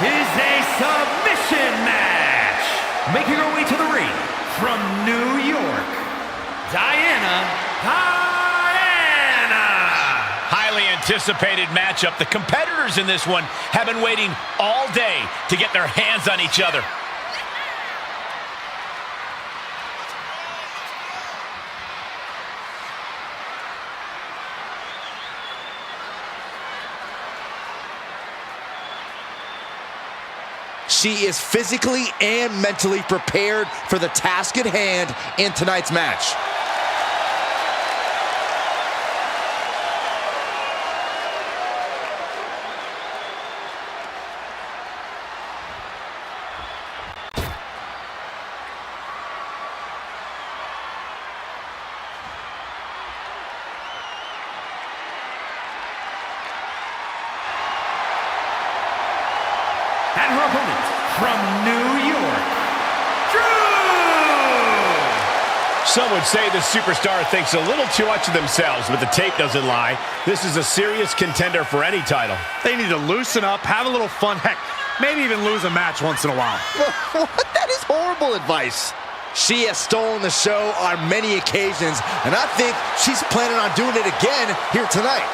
is a submission match. Making her way to the ring from New York, Diana. Highly anticipated matchup. The competitors in this one have been waiting all day to get their hands on each other. She is physically and mentally prepared for the task at hand in tonight's match. And her opponent from New York, Drew! Some would say the superstar thinks a little too much of themselves, but the tape doesn't lie. This is a serious contender for any title. They need to loosen up, have a little fun, heck, maybe even lose a match once in a while. What? That is horrible advice. She has stolen the show on many occasions, and I think she's planning on doing it again here tonight.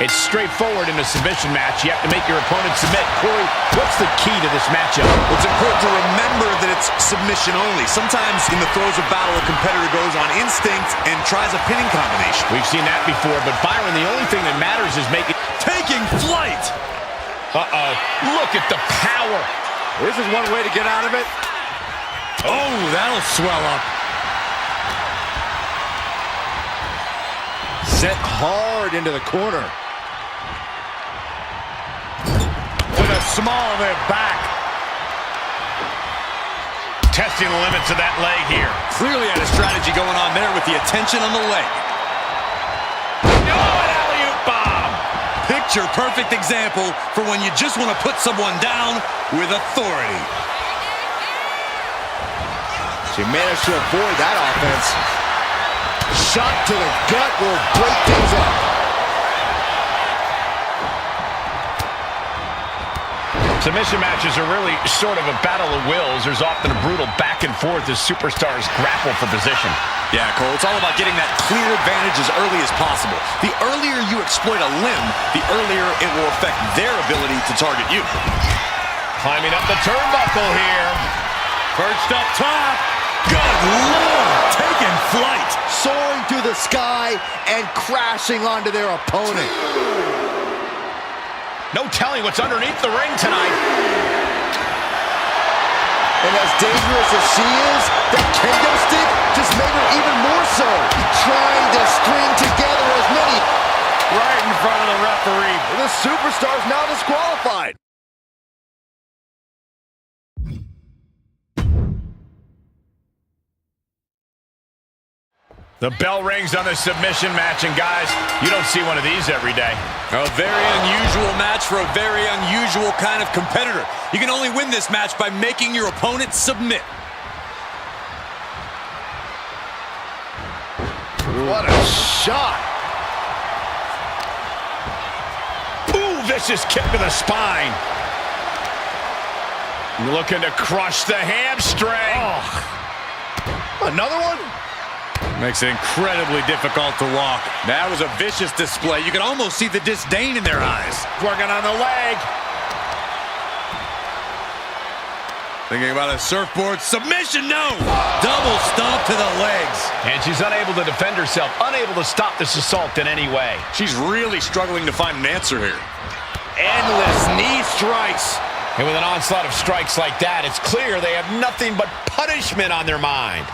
It's straightforward in a submission match. You have to make your opponent submit. Corey, what's the key to this matchup? It's important to remember that it's submission only. Sometimes in the throes of battle, a competitor goes on instinct and tries a pinning combination. We've seen that before, but Byron, the only thing that matters is Taking flight! Uh-oh. Look at the power. This is one way to get out of it. Oh, that'll swell up. Sent hard into the corner. With a small of their back. Testing the limits of that leg here. Clearly had a strategy going on there with the attention on the leg. Oh, an alley-oop bomb. Picture perfect example for when you just want to put someone down with authority. She managed to avoid that offense. Shot to the gut will break things up. Submission matches are really sort of a battle of wills. There's often a brutal back and forth as superstars grapple for position. Yeah, Cole, it's all about getting that clear advantage as early as possible. The earlier you exploit a limb, the earlier it will affect their ability to target you. Climbing up the turnbuckle here. Perched up top. Good Lord, taking flight. Soaring through the sky and crashing onto their opponent. No telling what's underneath the ring tonight. And as dangerous as she is, that kendo stick just made her even more so. Trying to string together as many. Right in front of the referee. The superstar's now disqualified. The bell rings on the submission match, and guys, you don't see one of these every day. A very unusual match for a very unusual kind of competitor. You can only win this match by making your opponent submit. What a shot. Ooh, vicious kick to the spine. Looking to crush the hamstring. Oh. Another one? Makes it incredibly difficult to walk. That was a vicious display. You can almost see the disdain in their eyes. Working on the leg. Thinking about a surfboard submission, no! Double stomp to the legs. And she's unable to defend herself, unable to stop this assault in any way. She's really struggling to find an answer here. Endless knee strikes. And with an onslaught of strikes like that, it's clear they have nothing but punishment on their mind.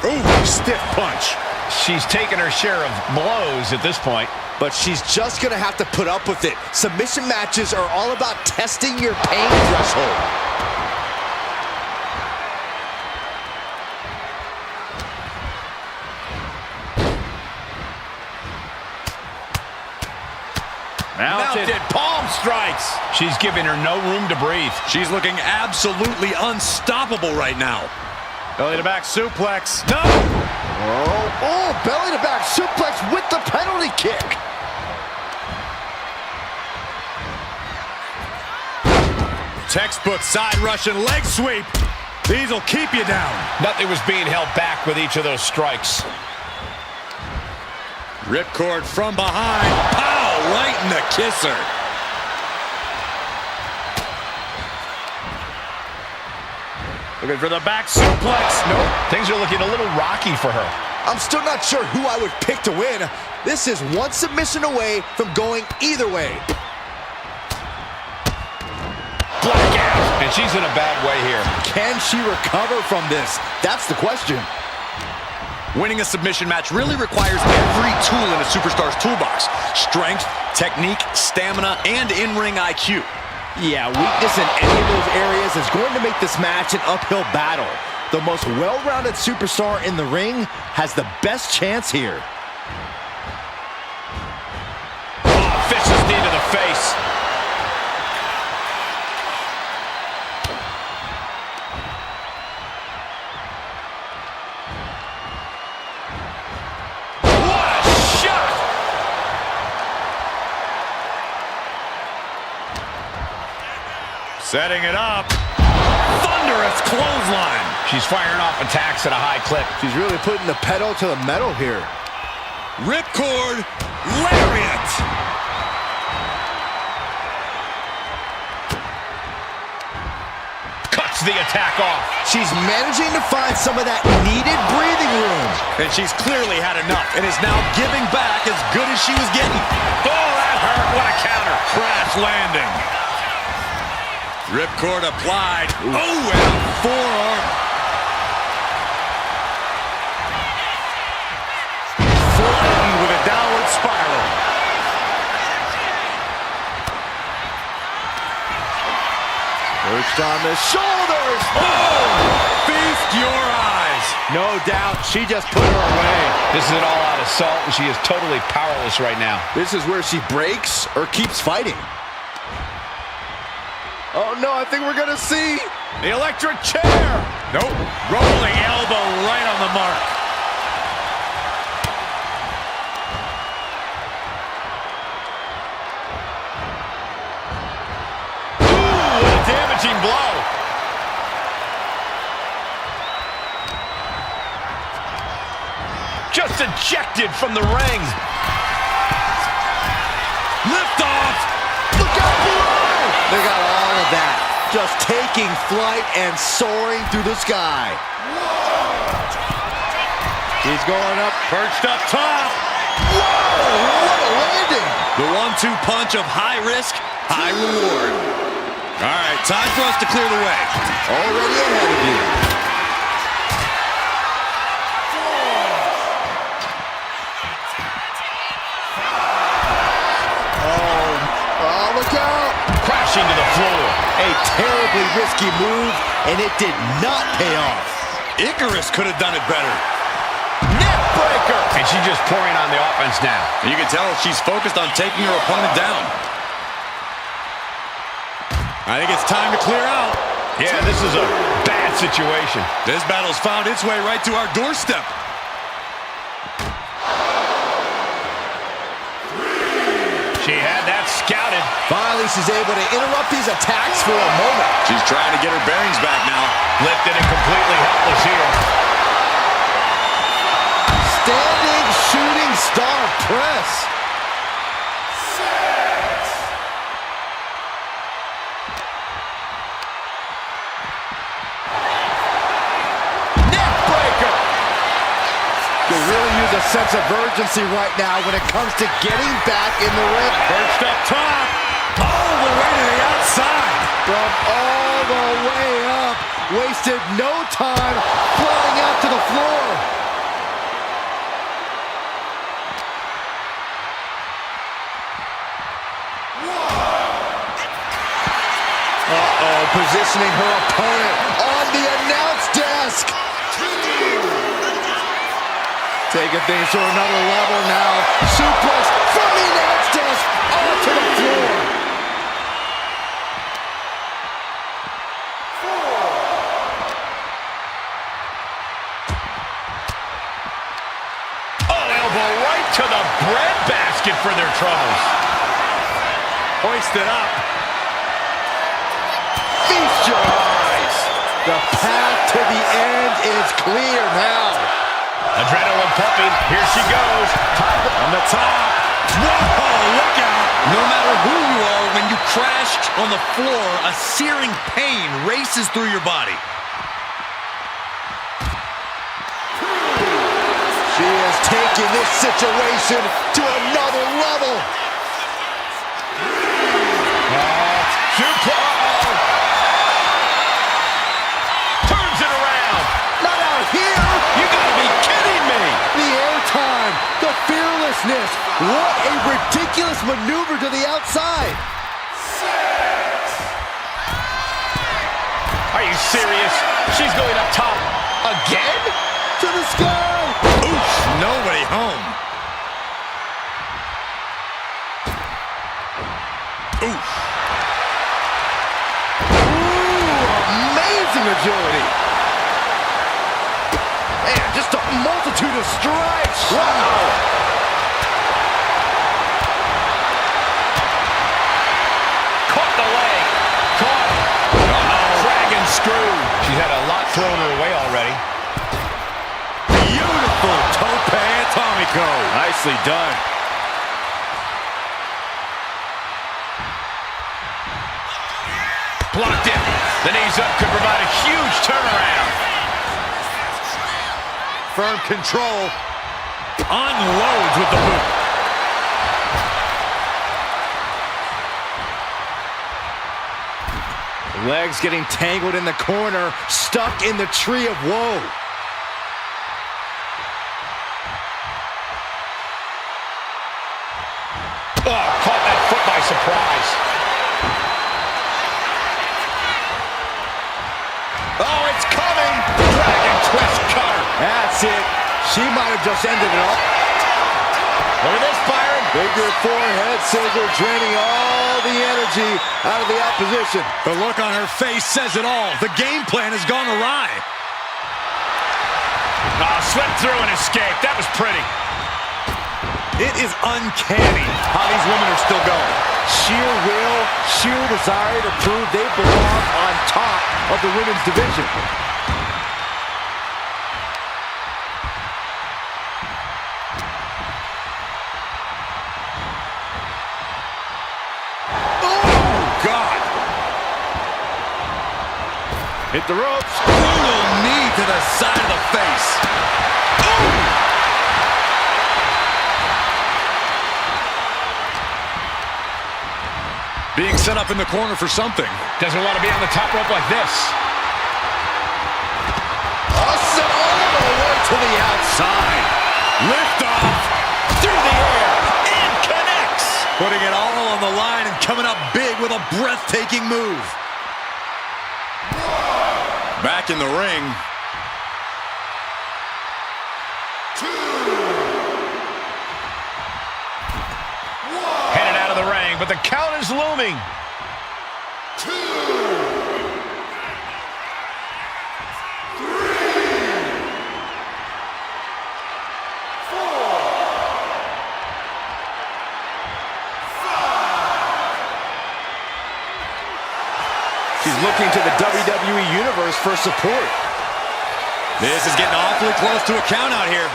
Ooh, stiff punch. She's taken her share of blows at this point. But she's just going to have to put up with it. Submission matches are all about testing your pain threshold. Mounted palm strikes. She's giving her no room to breathe. She's looking absolutely unstoppable right now. Belly to back suplex. No! Oh, belly to back suplex with the penalty kick. Textbook side Russian leg sweep. These will keep you down. Nothing was being held back with each of those strikes. Ripcord from behind. Pow! Right in the kisser. Looking for the back suplex. Nope. Things are looking a little rocky for her. I'm still not sure who I would pick to win. This is one submission away from going either way. Blackout. And she's in a bad way here. Can she recover from this? That's the question. Winning a submission match really requires every tool in a superstar's toolbox. Strength, technique, stamina, and in-ring IQ. Yeah, weakness in any of those areas is going to make this match an uphill battle. The most well-rounded superstar in the ring has the best chance here. Oh, vicious knee to the face. Setting it up. Thunderous clothesline. She's firing off attacks at a high clip. She's really putting the pedal to the metal here. Ripcord lariat. Cuts the attack off. She's managing to find some of that needed breathing room. And she's clearly had enough and is now giving back as good as she was getting. Oh, that hurt. What a counter. Crash landing. Ripcord applied. Ooh. Oh, and a forearm. Flattened with a downward spiral. Perched on the shoulders. Oh! Feast your eyes. No doubt, she just put her away. This is an all-out assault, and she is totally powerless right now. This is where she breaks or keeps fighting. Oh no, I think we're gonna see The electric chair. Nope. Rolling elbow right on the mark. Ooh, what a damaging blow. Just ejected from the ring. Lift off. Look out below! They got all of that. Just taking flight and soaring through the sky. He's going up, perched up top. Whoa! What a landing! The 1-2 punch of high risk, high reward. All right, time for us to clear the way. Already ahead of you. Oh, look out! Crashing to the floor. A terribly risky move, and it did not pay off. Icarus could have done it better. Neck breaker! And she's just pouring on the offense now. And you can tell she's focused on taking her opponent down. I think it's time to clear out. Yeah, this is a bad situation. This battle's found its way right to our doorstep. She had that scouted. Finally, she's able to interrupt these attacks for a moment. She's trying to get her bearings back now. Lifted and completely helpless here. Standing shooting star press. Neck breaker. You really use a sense of urgency right now when it comes to getting back in the ring. Perched up top. All the way to the outside. From all the way up. Wasted no time flying out to the floor. Uh-oh, positioning her opponent on the announce desk. Taking things to another level now. Suplex from the announce desk onto the hoisted up. Feast your eyes. The path to the end is clear now. Adrenaline pumping. Here she goes. On the top. Whoa, look out. No matter who you are, when you crash on the floor, a searing pain races through your body. She is taking this situation to another level. Turns it around. Not out here. You gotta be kidding me. The airtime, the fearlessness. What a ridiculous maneuver to the outside. Are you serious? She's going up top again? To the sky. Oof, nobody home. Oof. Amazing agility. And just a multitude of strikes. Wow. Caught the leg. Caught. Dragon screw. She's had a lot thrown her way already. Beautiful tope atomico. Nicely done. Blocked it. The knees up could provide a huge turnaround. Firm control. Unloads with the boot. Legs getting tangled in the corner, stuck in the tree of woe. Oh, caught that foot by surprise. Oh, it's coming! Dragon twist cutter. That's it. She might have just ended it all. Look at this, Byron. Figure four head scissor draining all the energy out of the opposition. The look on her face says it all. The game plan has gone awry. Oh, slipped through and escaped. That was pretty. It is uncanny how these women are still going. Sheer will, sheer desire to prove they belong on top of the women's division. Hit the ropes. Brutal knee to the side of the face. Ooh! Being set up in the corner for something. Doesn't want to be on the top rope like this. Awesome, all the way to the outside. Lift off. Through the air. And connects. Putting it all on the line and coming up big with a breathtaking move. Back in the ring. Headed out of the ring, but the count is looming. 2, 3. She's looking to the WWE Universe for support. This is getting awfully close to a count out here.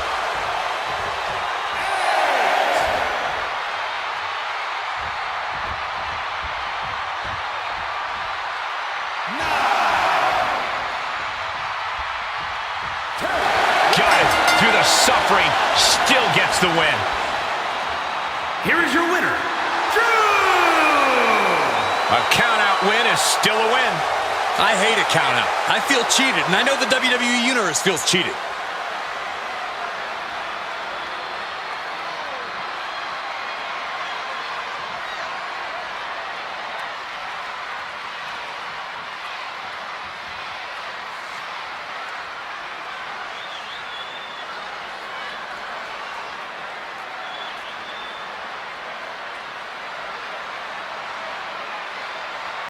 Got it. Through the suffering, still gets the win. Here is your winner, A count-out win is still a win. I hate a count out. I feel cheated, and I know the WWE Universe feels cheated.